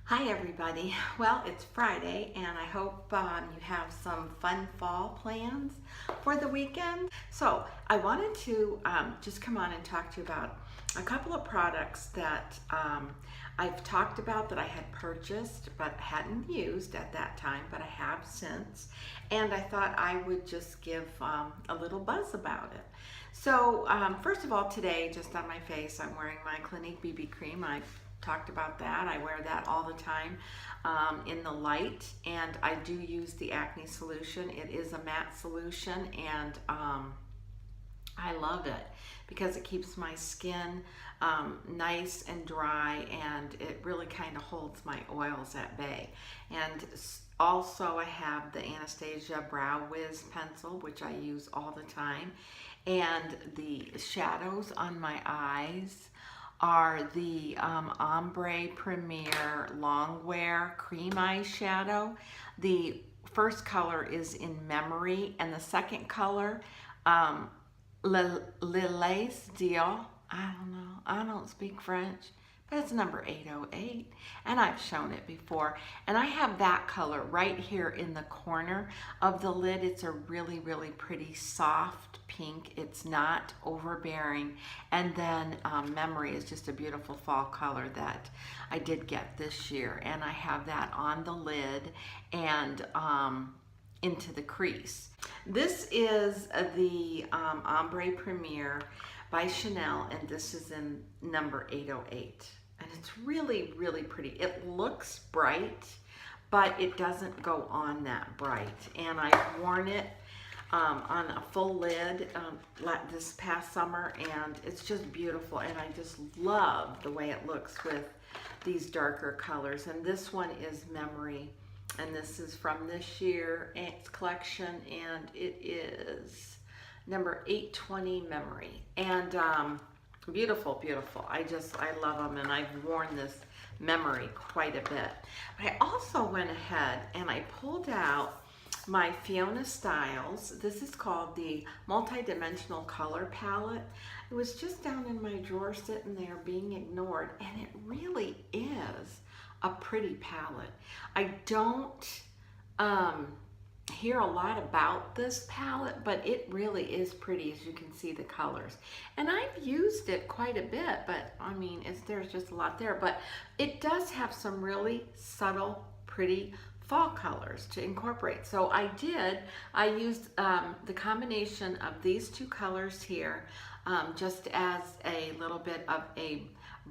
Hi everybody. Well, it's Friday and I hope you have some fun fall plans for the weekend. So I wanted to just come on and talk to you about a couple of products that I've talked about that I had purchased but hadn't used at that time, but I have since. And I thought I would just give a little buzz about it. So first of all, today, just on my face, I'm wearing my Clinique BB cream. I've talked about that. I wear that all the time in the light, and I do use the acne solution. It is a matte solution, and I love it because it keeps my skin nice and dry, and it really kind of holds my oils at bay. And also I have the Anastasia Brow Wiz pencil, which I use all the time, and the shadows on my eyes are the Ombre Premier Longwear Cream Eyeshadow. The first color is in Memory, and the second color, Lilles Dior. I don't know, I don't speak French, but it's number 808, and I've shown it before. And I have that color right here in the corner of the lid. It's a really, really pretty soft pink. It's not overbearing. And then Memory is just a beautiful fall color that I did get this year, and I have that on the lid and into the crease. This is the Ombre Premier by Chanel, and this is in number 808. And it's really, really pretty. It looks bright, but it doesn't go on that bright. And I've worn it on a full lid this past summer, and it's just beautiful. And I just love the way it looks with these darker colors. And this one is Memory, and this is from this year's collection, and it is number 820 Memory. And beautiful, beautiful. I love them, and I've worn this Memory quite a bit. But I also went ahead and I pulled out my Fiona Stiles. This is called the Multidimensional Color Palette. It was just down in my drawer sitting there being ignored, and it really is a pretty palette. I don't hear a lot about this palette, but it really is pretty, as you can see the colors. And I've used it quite a bit, but I mean, there's just a lot there, but it does have some really subtle, pretty fall colors to incorporate. So I used the combination of these two colors here just as a little bit of a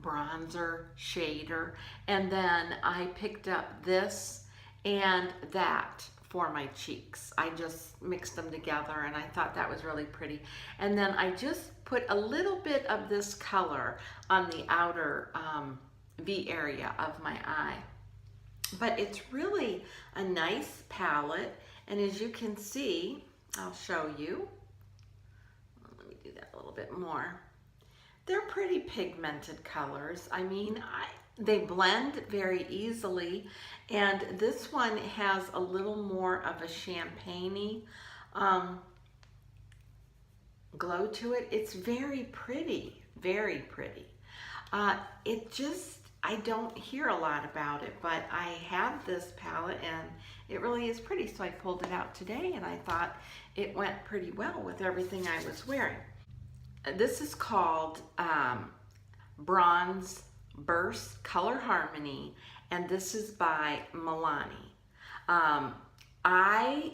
bronzer shader, and then I picked up this and that for my cheeks. I just mixed them together, and I thought that was really pretty. And then I just put a little bit of this color on the outer V area of my eye. But it's really a nice palette, and as you can see, I'll show you. Let me do that a little bit more. They're pretty pigmented colors. I mean, they blend very easily, and this one has a little more of a champagne-y glow to it. It's very pretty, very pretty. I don't hear a lot about it, but I have this palette and it really is pretty, so I pulled it out today, and I thought it went pretty well with everything I was wearing. This is called Bronze Burst Color Harmony, and this is by Milani. I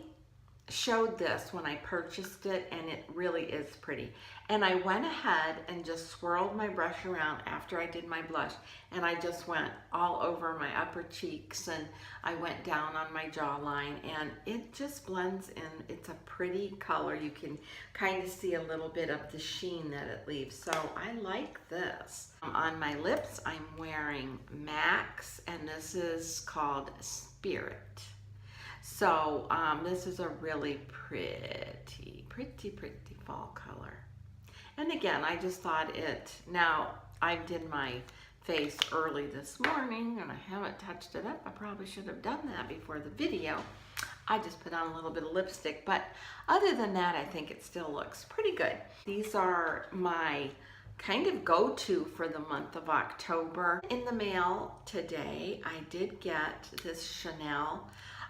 showed this when I purchased it, and it really is pretty. And I went ahead and just swirled my brush around after I did my blush, and I just went all over my upper cheeks, and I went down on my jawline, and it just blends in. It's a pretty color. You can kind of see a little bit of the sheen that it leaves, so I like this. On my lips, I'm wearing Max, and this is called Spirit. So this is a really pretty, pretty, pretty fall color. And again, I just thought now I did my face early this morning and I haven't touched it up. I probably should have done that before the video. I just put on a little bit of lipstick, but other than that, I think it still looks pretty good. These are my kind of go-to for the month of October. In the mail today, I did get this Chanel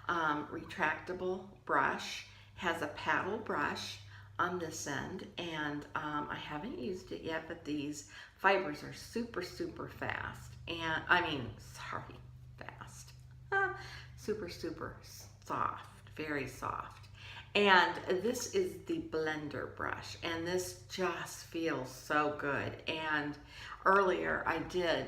retractable brush. Has a paddle brush on this end, and I haven't used it yet, but these fibers are super, super fast. And fast. Super, super soft, very soft. And this is the blender brush, and this just feels so good. And earlier I did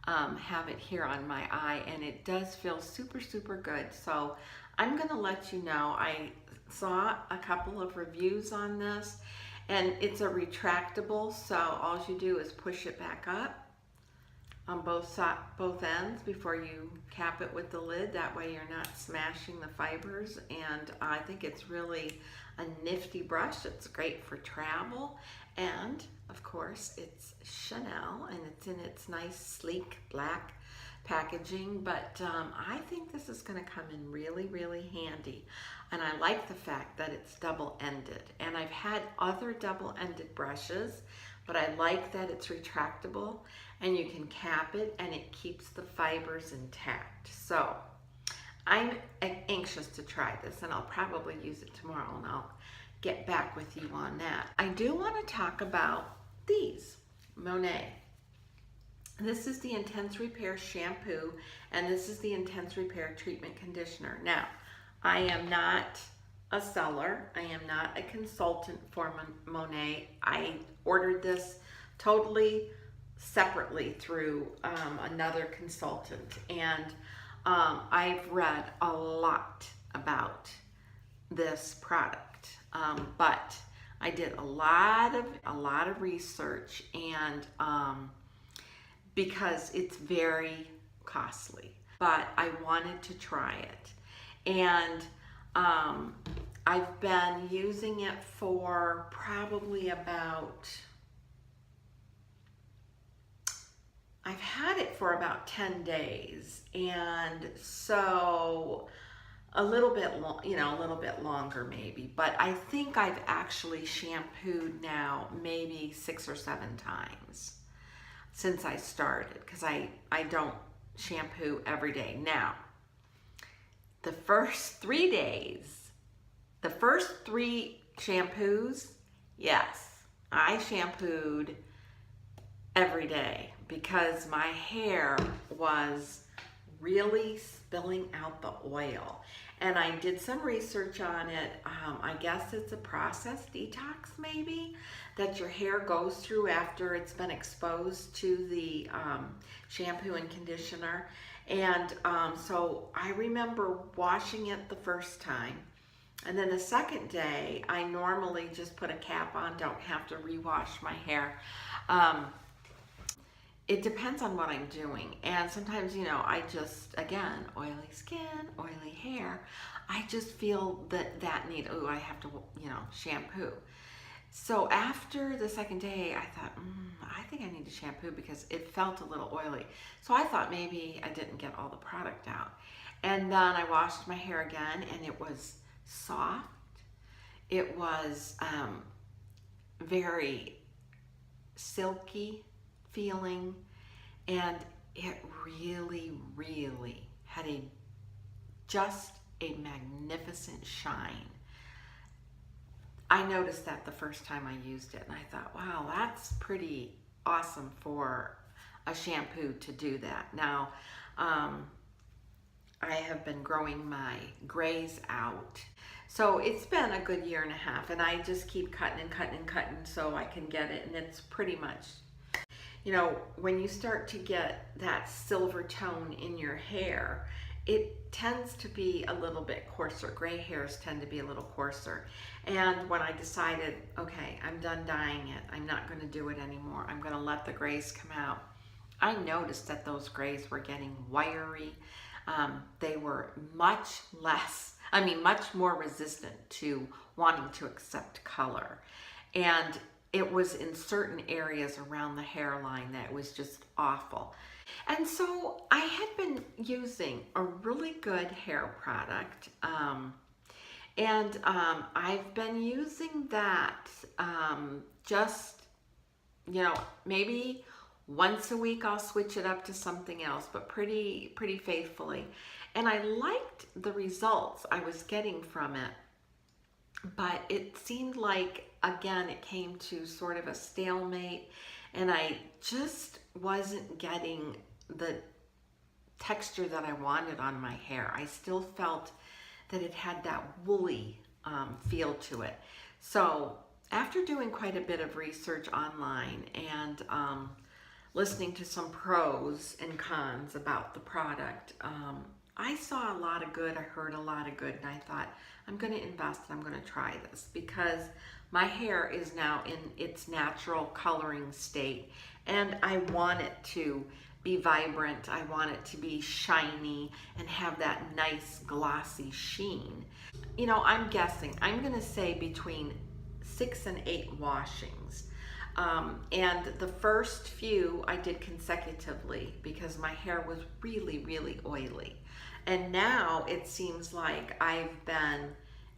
have it here on my eye, and it does feel super, super good. So I'm gonna let you know. I saw a couple of reviews on this, and it's a retractable, so all you do is push it back up on both ends before you cap it with the lid. That way you're not smashing the fibers. And I think it's really a nifty brush. It's great for travel, and of course it's Chanel, and it's in its nice sleek black packaging. But I think this is going to come in really, really handy. And I like the fact that it's double-ended. And I've had other double-ended brushes, but I like that it's retractable, and you can cap it and it keeps the fibers intact. So I'm anxious to try this, and I'll probably use it tomorrow, and I'll get back with you on that. I do want to talk about these, Monat. This is the Intense Repair shampoo, and this is the Intense Repair treatment conditioner. Now, I am not a seller. I am not a consultant for Monat. I ordered this totally separately through another consultant, and I've read a lot about this product, but I did a lot of research, and because it's very costly, but I wanted to try it. And I've been using it for probably I've had it for about 10 days, and so a little bit longer maybe, but I think I've actually shampooed now maybe 6 or 7 times since I started, because I don't shampoo every day. Now, the first 3 days, the first 3 shampoos, yes, I shampooed every day because my hair was really spilling out the oil. And I did some research on it. I guess it's a process detox maybe that your hair goes through after it's been exposed to the shampoo and conditioner. And so I remember washing it the first time. And then the second day, I normally just put a cap on, don't have to rewash my hair. It depends on what I'm doing. And sometimes, I just, again, oily skin, oily hair, I just feel that need, I have to, shampoo. So after the second day, I thought, I think I need to shampoo because it felt a little oily. So I thought maybe I didn't get all the product out. And then I washed my hair again, and it was soft. It was very silky feeling, and it really, really had just a magnificent shine. I noticed that the first time I used it, and I thought, wow, that's pretty awesome for a shampoo to do that. Now, I have been growing my grays out. So it's been a good 1.5 years, and I just keep cutting and cutting and cutting so I can get it, and it's pretty much, when you start to get that silver tone in your hair, it tends to be a little bit coarser. Gray hairs tend to be a little coarser. And when I decided, okay, I'm done dyeing it, I'm not going to do it anymore, I'm going to let the grays come out, I noticed that those grays were getting wiry. They were much more resistant to wanting to accept color. And it was in certain areas around the hairline that was just awful. And so I had been using a really good hair product, and I've been using that just you know, maybe once a week I'll switch it up to something else, but pretty faithfully. And I liked the results I was getting from it, but it seemed like, again, it came to sort of a stalemate, and I just wasn't getting the texture that I wanted on my hair. I still felt that it had that woolly feel to it. So after doing quite a bit of research online and listening to some pros and cons about the product, I saw a lot of good, I heard a lot of good, and I thought, I'm going to invest, I'm going to try this, because my hair is now in its natural coloring state, and I want it to be vibrant, I want it to be shiny and have that nice glossy sheen. You know, I'm guessing, I'm going to say between 6 and 8 washings. And the first few I did consecutively because my hair was really oily. And now it seems like I've been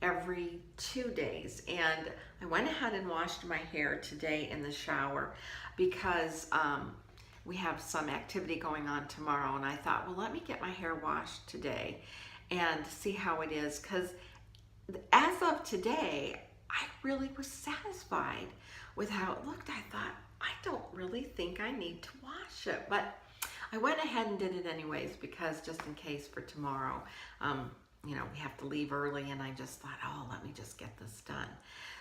every 2 days. And I went ahead and washed my hair today in the shower because we have some activity going on tomorrow. And I thought, well, let me get my hair washed today and see how it is. Because as of today, I really was satisfied with how it looked. I thought, I don't really think I need to wash it, but I went ahead and did it anyways, because just in case for tomorrow, you know, we have to leave early, and I just thought, oh, let me just get this done.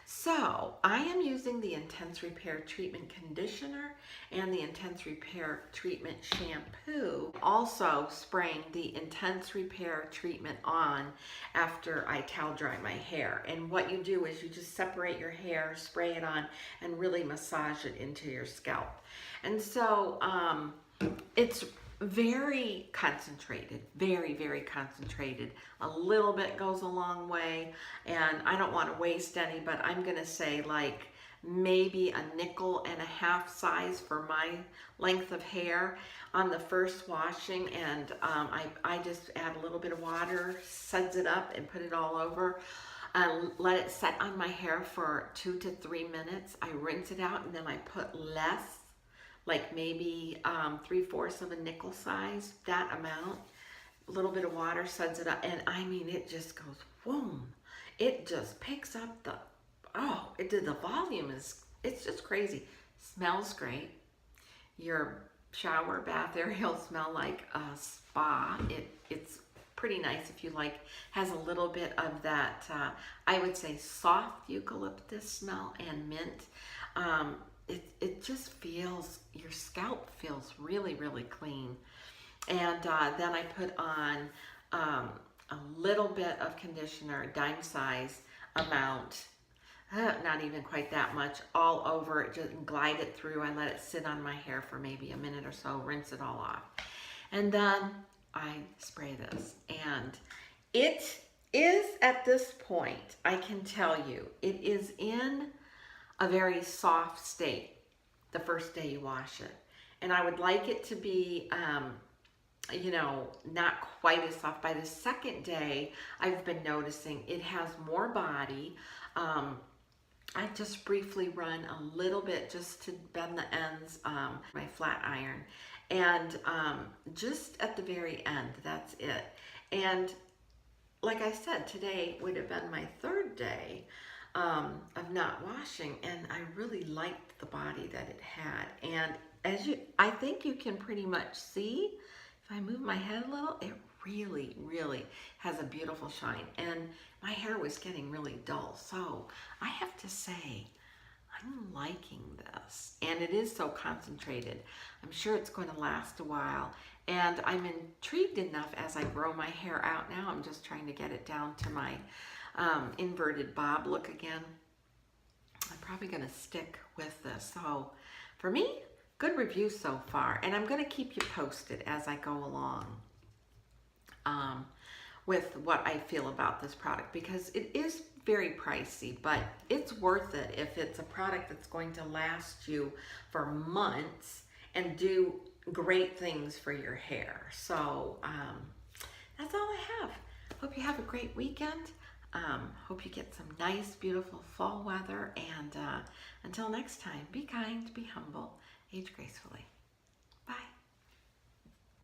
So I am using the Intense Repair Treatment Conditioner and the Intense Repair Treatment Shampoo. Also spraying the Intense Repair Treatment on after I towel dry my hair. And what you do is you just separate your hair, spray it on, and really massage it into your scalp. And so it's very concentrated, very concentrated. A little bit goes a long way, and I don't want to waste any, but I'm gonna say like maybe a nickel and a half size for my length of hair on the first washing. And I just add a little bit of water, suds it up, and put it all over. Let it set on my hair for 2 to 3 minutes. I rinse it out, and then I put less, like maybe 3/4 of a nickel size, that amount, a little bit of water, suds it up, and I mean, it just goes boom. It just picks up the, the volume is, it's just crazy. Smells great. Your shower, bath area will smell like a spa. It's pretty nice if you like, has a little bit of that, I would say soft eucalyptus smell and mint. It just feels, your scalp feels really clean. And then I put on a little bit of conditioner, dime size amount, not even quite that much, all over it, just glide it through. I let it sit on my hair for maybe a minute or so, rinse it all off. And then I spray this. And it is, at this point, I can tell you, it is in a very soft state the first day you wash it. And I would like it to be, you know, not quite as soft. By the second day, I've been noticing it has more body. I just briefly run a little bit just to bend the ends, my flat iron. And just at the very end, that's it. And like I said, today would have been my 3rd day of not washing, and I really liked the body that it had. And I think you can pretty much see, if I move my head a little, it really has a beautiful shine. And my hair was getting really dull, so I have to say, I'm liking this. And it is so concentrated. I'm sure it's going to last a while. And I'm intrigued enough as I grow my hair out now. I'm just trying to get it down to my inverted bob look again. I'm probably going to stick with this. So for me, good review so far. And I'm going to keep you posted as I go along with what I feel about this product, because it is very pricey, but it's worth it if it's a product that's going to last you for months and do great things for your hair. So that's all I have. Hope you have a great weekend. Hope you get some nice, beautiful fall weather. And until next time, be kind, be humble, age gracefully.